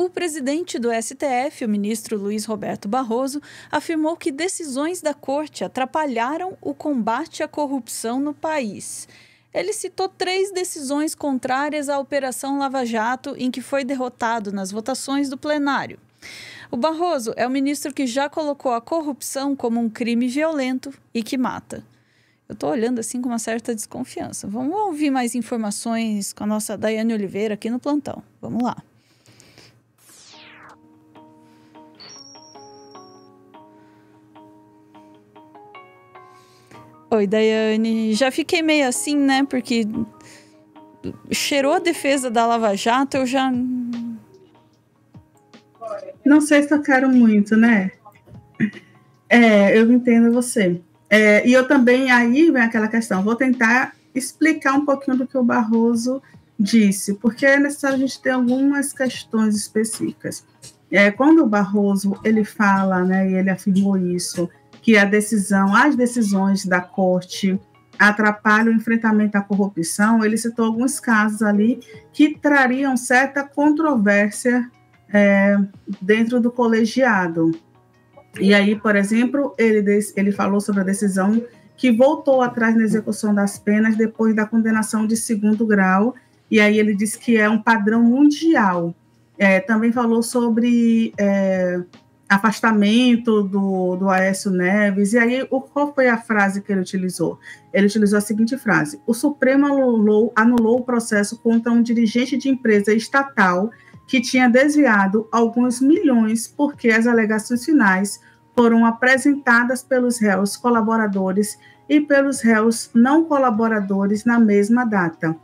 O presidente do STF, o ministro Luiz Roberto Barroso, afirmou que decisões da corte atrapalharam o combate à corrupção no país. Ele citou 3 decisões contrárias à Operação Lava Jato, em que foi derrotado nas votações do plenário. O Barroso é o ministro que já colocou a corrupção como um crime violento e que mata. Eu estou olhando assim com uma certa desconfiança. Vamos ouvir mais informações com a nossa Daiane Oliveira aqui no plantão. Vamos lá. Oi, Daiane. Já fiquei meio assim, né? Porque cheirou a defesa da Lava Jato, eu já... Não sei se eu quero muito, né? Eu entendo você. E eu também, aí vem aquela questão, vou tentar explicar um pouquinho do que o Barroso disse, porque é necessário a gente ter algumas questões específicas. Quando o Barroso, ele fala, né, e ele afirmou isso, que as decisões da corte atrapalham o enfrentamento à corrupção, ele citou alguns casos ali que trariam certa controvérsia dentro do colegiado. E aí, por exemplo, ele falou sobre a decisão que voltou atrás na execução das penas depois da condenação de 2º grau, e aí ele disse que é um padrão mundial. Também falou sobre afastamento do Aécio Neves, e aí qual foi a frase que ele utilizou? Ele utilizou a seguinte frase: o Supremo anulou o processo contra um dirigente de empresa estatal que tinha desviado alguns milhões porque as alegações finais foram apresentadas pelos réus colaboradores e pelos réus não colaboradores na mesma data,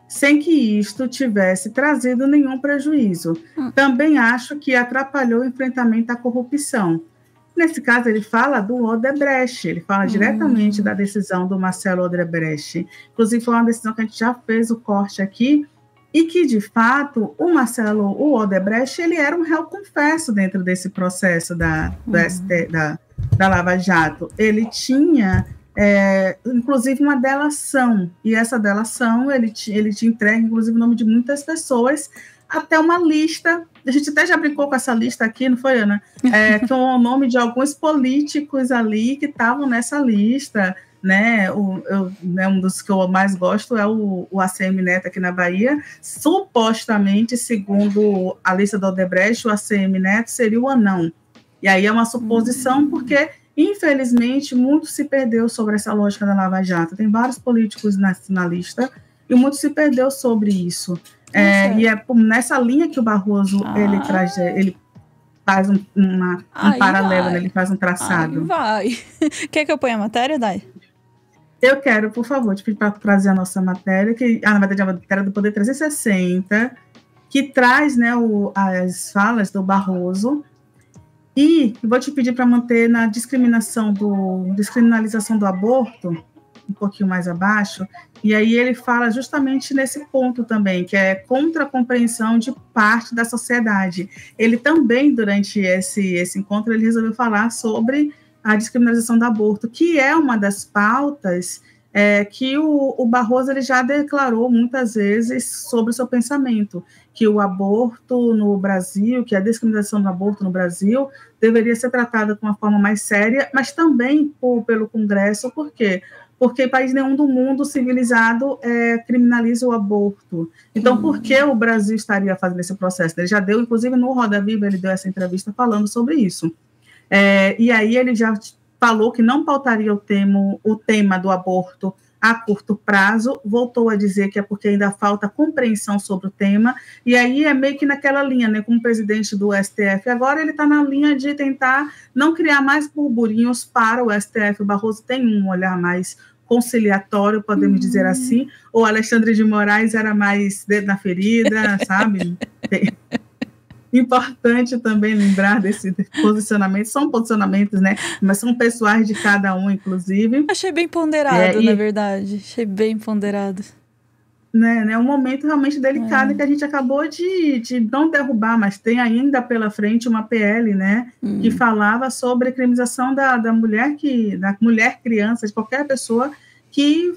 sem que isto tivesse trazido nenhum prejuízo. Também acho que atrapalhou o enfrentamento à corrupção. Nesse caso, ele fala do Odebrecht, ele fala diretamente da decisão do Marcelo Odebrecht. Inclusive, foi uma decisão que a gente já fez o corte aqui, e que, de fato, o Odebrecht, ele era um réu confesso dentro desse processo da Lava Jato. Ele tinha, inclusive, uma delação, e essa delação, ele tinha entregue, inclusive, o nome de muitas pessoas, até uma lista, a gente até já brincou com essa lista aqui, não foi, Ana? Com o nome de alguns políticos ali que estavam nessa lista, né? Um dos que eu mais gosto é o ACM Neto aqui na Bahia. Supostamente, segundo a lista do Odebrecht, o ACM Neto seria o anão. E aí é uma suposição, porque, infelizmente, muito se perdeu sobre essa lógica da Lava Jato. Tem vários políticos na lista e muito se perdeu sobre isso. E é nessa linha que o Barroso ele faz um paralelo, né? Ele faz um traçado. Quer que eu ponha a matéria, Dai? Eu quero, por favor, te pedir para trazer a nossa matéria, na verdade, a matéria do Poder 360, que traz, né, as falas do Barroso, e vou te pedir para manter na descriminalização do aborto, um pouquinho mais abaixo, e aí ele fala justamente nesse ponto também, que é contra a compreensão de parte da sociedade. Ele também, durante esse encontro, ele resolveu falar sobre a descriminalização do aborto, que é uma das pautas que o Barroso ele já declarou muitas vezes sobre o seu pensamento, que o aborto no Brasil, que a descriminalização do aborto no Brasil deveria ser tratada de uma forma mais séria, mas também pelo Congresso. Por quê? Porque país nenhum do mundo civilizado criminaliza o aborto. Então, por que o Brasil estaria fazendo esse processo? Ele já deu, inclusive no Roda Viva, ele deu essa entrevista falando sobre isso. E aí ele já falou que não pautaria o tema do aborto a curto prazo, voltou a dizer que é porque ainda falta compreensão sobre o tema, e aí é meio que naquela linha, né, como presidente do STF, agora ele está na linha de tentar não criar mais burburinhos para o STF. O Barroso tem um olhar mais conciliatório, podemos dizer assim, ou Alexandre de Moraes era mais dedo na ferida, sabe? Importante também lembrar desse posicionamento, são posicionamentos, né, mas são pessoais de cada um, inclusive. Achei bem ponderado, na verdade, achei bem ponderado. É um momento realmente delicado que a gente acabou de não derrubar, mas tem ainda pela frente uma PL, né, que falava sobre a criminalização da mulher criança, de qualquer pessoa que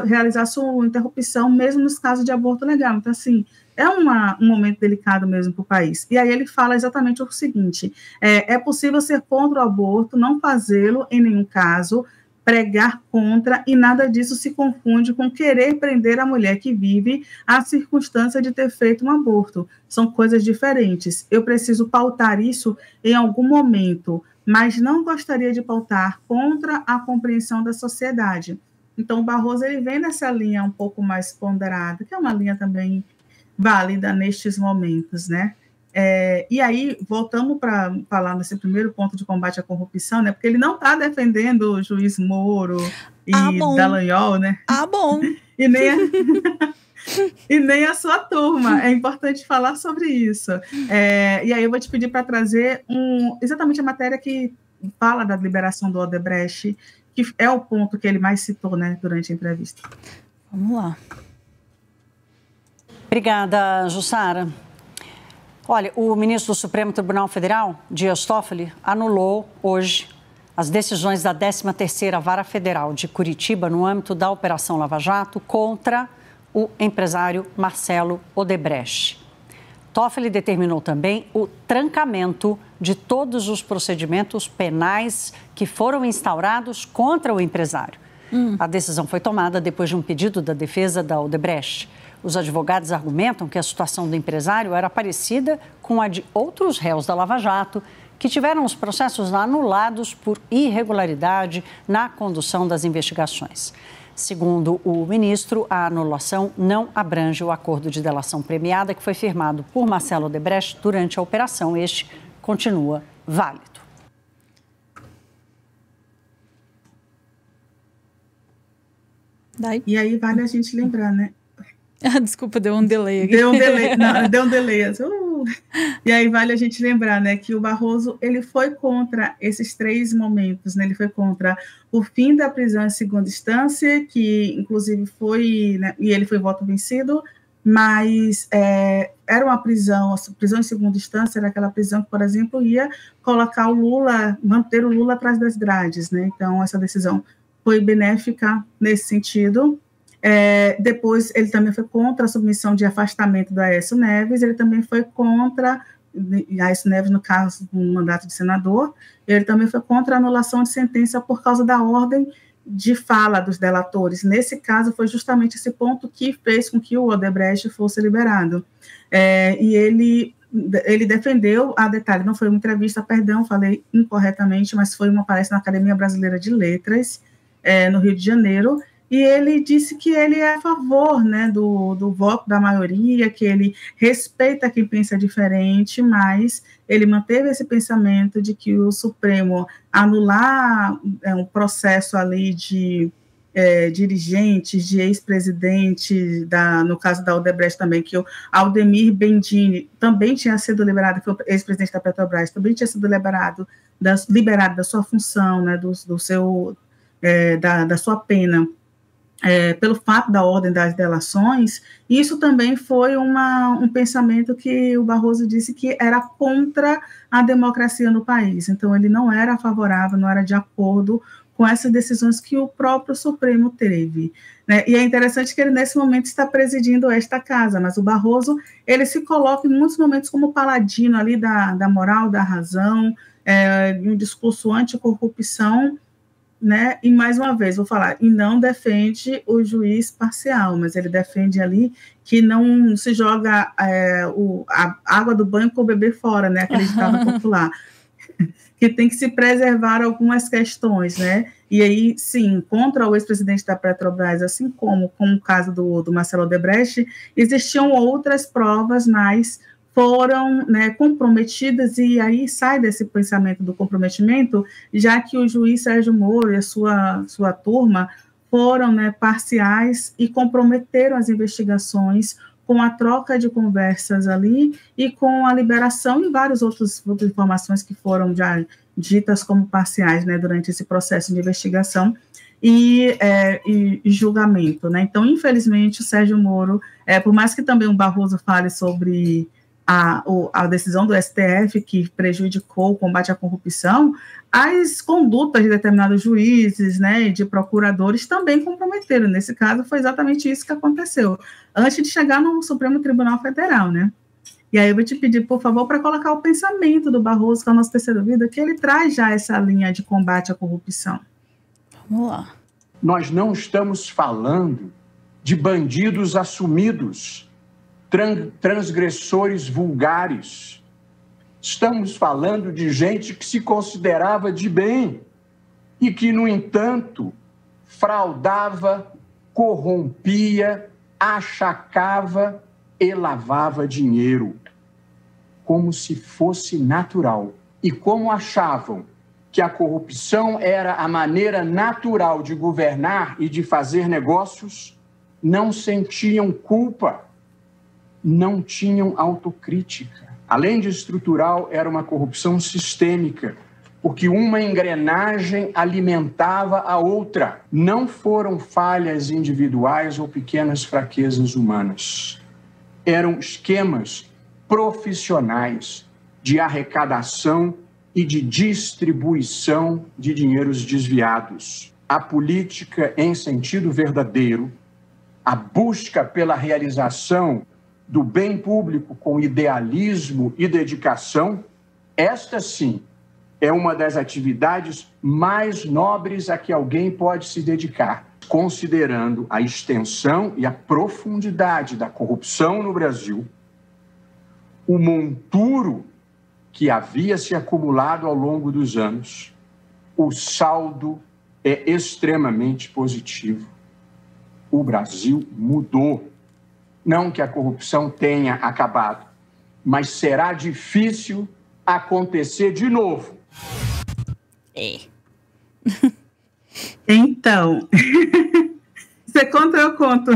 realizasse uma interrupção, mesmo nos casos de aborto legal. Então, assim, um momento delicado mesmo para o país. E aí ele fala exatamente o seguinte: é possível ser contra o aborto, não fazê-lo em nenhum caso, pregar contra, e nada disso se confunde com querer prender a mulher que vive a circunstância de ter feito um aborto. São coisas diferentes. Eu preciso pautar isso em algum momento, mas não gostaria de pautar contra a compreensão da sociedade. Então, o Barroso ele vem nessa linha um pouco mais ponderada, que é uma linha também válida nestes momentos, né? E aí, voltamos para falar nesse primeiro ponto de combate à corrupção, né? Porque ele não está defendendo o juiz Moro e Dallagnol, né? Bom. E nem a sua turma. É importante falar sobre isso. E aí eu vou te pedir para trazer exatamente a matéria que fala da liberação do Odebrecht, que é o ponto que ele mais citou, né, durante a entrevista. Vamos lá. Obrigada, Jussara. Olha, o ministro do Supremo Tribunal Federal, Dias Toffoli, anulou hoje as decisões da 13ª Vara Federal de Curitiba no âmbito da Operação Lava Jato contra o empresário Marcelo Odebrecht. Toffoli determinou também o trancamento de todos os procedimentos penais que foram instaurados contra o empresário. A decisão foi tomada depois de um pedido da defesa da Odebrecht. Os advogados argumentam que a situação do empresário era parecida com a de outros réus da Lava Jato, que tiveram os processos anulados por irregularidade na condução das investigações. Segundo o ministro, a anulação não abrange o acordo de delação premiada que foi firmado por Marcelo Odebrecht durante a operação. Este continua válido. E aí vale a gente lembrar, né? Desculpa, deu um delay aqui. Deu um delay. E aí vale a gente lembrar, né, que o Barroso ele foi contra esses 3 momentos, né? Ele foi contra o fim da prisão em segunda instância, que inclusive foi, né, e ele foi voto vencido, mas era uma prisão em segunda instância, era aquela prisão que, por exemplo, ia colocar o Lula, manter o Lula atrás das grades, né? Então essa decisão foi benéfica nesse sentido. Depois, ele também foi contra a submissão de afastamento do Aécio Neves, ele também foi contra, Aécio Neves, no caso do mandato de senador, ele também foi contra a anulação de sentença por causa da ordem de fala dos delatores. Nesse caso, foi justamente esse ponto que fez com que o Odebrecht fosse liberado. E ele defendeu, detalhe, não foi uma entrevista, perdão, falei incorretamente, mas foi uma palestra na Academia Brasileira de Letras, no Rio de Janeiro, e ele disse que ele é a favor, né, do voto da maioria, que ele respeita quem pensa diferente, mas ele manteve esse pensamento de que o Supremo anular um processo ali de dirigentes, de ex-presidente, no caso da Odebrecht também, que o Aldemir Bendini também tinha sido liberado, que foi o ex-presidente da Petrobras, também tinha sido liberado da sua função, né, da sua pena, pelo fato da ordem das delações. Isso também foi um pensamento que o Barroso disse que era contra a democracia no país. Então, ele não era favorável, não era de acordo com essas decisões que o próprio Supremo teve, né? E é interessante que ele, nesse momento, está presidindo esta casa, mas o Barroso, ele se coloca em muitos momentos como paladino ali da moral, da razão, de um discurso anticorrupção, né? E mais uma vez vou falar, e não defende o juiz parcial, mas ele defende ali que não se joga a água do banho com o bebê fora, né? Aquele ditado popular, que tem que se preservar algumas questões, né? E aí, sim, contra o ex-presidente da Petrobras, assim como com o caso do Marcelo Odebrecht, existiam outras provas, mas foram, né, comprometidas, e aí sai desse pensamento do comprometimento, já que o juiz Sérgio Moro e a sua turma foram, né, parciais e comprometeram as investigações com a troca de conversas ali e com a liberação e várias outras informações que foram já ditas como parciais, né, durante esse processo de investigação e julgamento, né? Então, infelizmente, o Sérgio Moro, por mais que também o Barroso fale sobre a decisão do STF que prejudicou o combate à corrupção, as condutas de determinados juízes, né, e de procuradores também comprometeram. Nesse caso, foi exatamente isso que aconteceu, antes de chegar no Supremo Tribunal Federal, né? E aí eu vou te pedir, por favor, para colocar o pensamento do Barroso, que é o nosso terceiro vídeo, que ele traz já essa linha de combate à corrupção. Vamos lá. Nós não estamos falando de bandidos assumidos, transgressores vulgares. Estamos falando de gente que se considerava de bem e que, no entanto, fraudava, corrompia, achacava e lavava dinheiro, como se fosse natural. E como achavam que a corrupção era a maneira natural de governar e de fazer negócios, não sentiam culpa, não tinham autocrítica. Além de estrutural, era uma corrupção sistêmica, porque uma engrenagem alimentava a outra. Não foram falhas individuais ou pequenas fraquezas humanas. Eram esquemas profissionais de arrecadação e de distribuição de dinheiros desviados. A política em sentido verdadeiro, a busca pela realização do bem público com idealismo e dedicação, esta sim é uma das atividades mais nobres a que alguém pode se dedicar, considerando a extensão e a profundidade da corrupção no Brasil, o monturo que havia se acumulado ao longo dos anos. O saldo é extremamente positivo. O Brasil mudou. Não que a corrupção tenha acabado, mas será difícil acontecer de novo. Então, você conta, eu conto.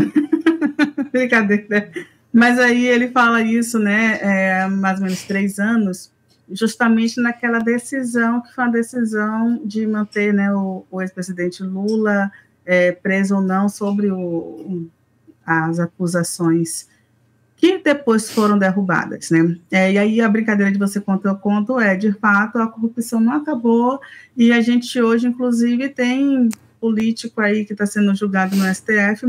Brincadeira. Mas aí ele fala isso, né, mais ou menos 3 anos, justamente naquela decisão, que foi uma decisão de manter, né, o ex-presidente Lula preso ou não sobre as acusações que depois foram derrubadas, né? E aí a brincadeira de você conta, eu conto de fato, a corrupção não acabou e a gente hoje, inclusive, tem político aí que está sendo julgado no STF,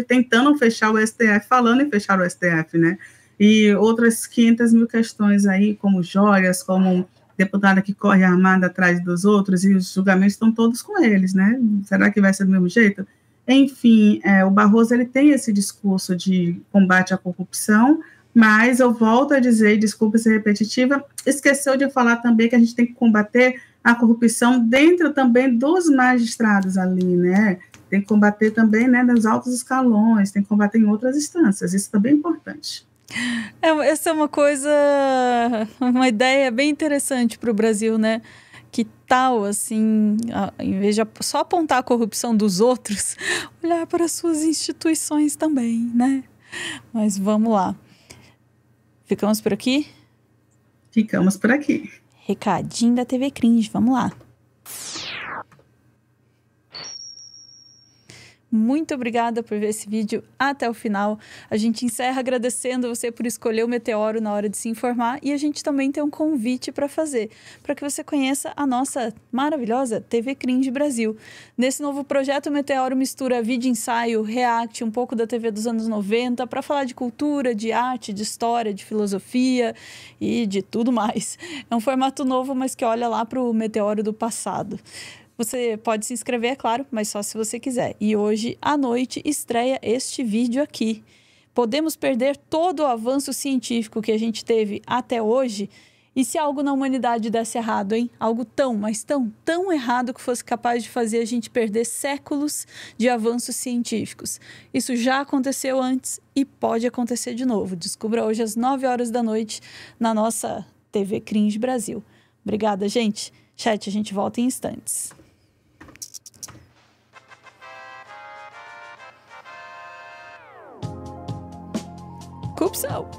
tentando fechar o STF, falando em fechar o STF, né? E outras 500 mil questões aí, como joias, como deputada que corre armada atrás dos outros, e os julgamentos estão todos com eles, né? Será que vai ser do mesmo jeito? Enfim, o Barroso ele tem esse discurso de combate à corrupção, mas eu volto a dizer, desculpa ser repetitiva, esqueceu de falar também que a gente tem que combater a corrupção dentro também dos magistrados ali, né? Tem que combater também, né, nos altos escalões, tem que combater em outras instâncias, isso também é importante. Essa é uma ideia bem interessante para o Brasil, né? Que tal, assim, em vez de só apontar a corrupção dos outros, olhar para as suas instituições também, né? Mas vamos lá. Ficamos por aqui? Ficamos por aqui. Recadinho da TV Cringe, vamos lá. Muito obrigada por ver esse vídeo até o final. A gente encerra agradecendo você por escolher o Meteoro na hora de se informar e a gente também tem um convite para fazer, para que você conheça a nossa maravilhosa TV Cringe Brasil. Nesse novo projeto, o Meteoro mistura vídeo ensaio, react, um pouco da TV dos anos 90 para falar de cultura, de arte, de história, de filosofia e de tudo mais. É um formato novo, mas que olha lá para o Meteoro do passado. Você pode se inscrever, é claro, mas só se você quiser. E hoje, à noite, estreia este vídeo aqui. Podemos perder todo o avanço científico que a gente teve até hoje? E se algo na humanidade desse errado, hein? Algo tão, mas tão errado que fosse capaz de fazer a gente perder séculos de avanços científicos. Isso já aconteceu antes e pode acontecer de novo. Descubra hoje às 9 horas da noite na nossa TV Cringe Brasil. Obrigada, gente. Chat, a gente volta em instantes. Corrupção.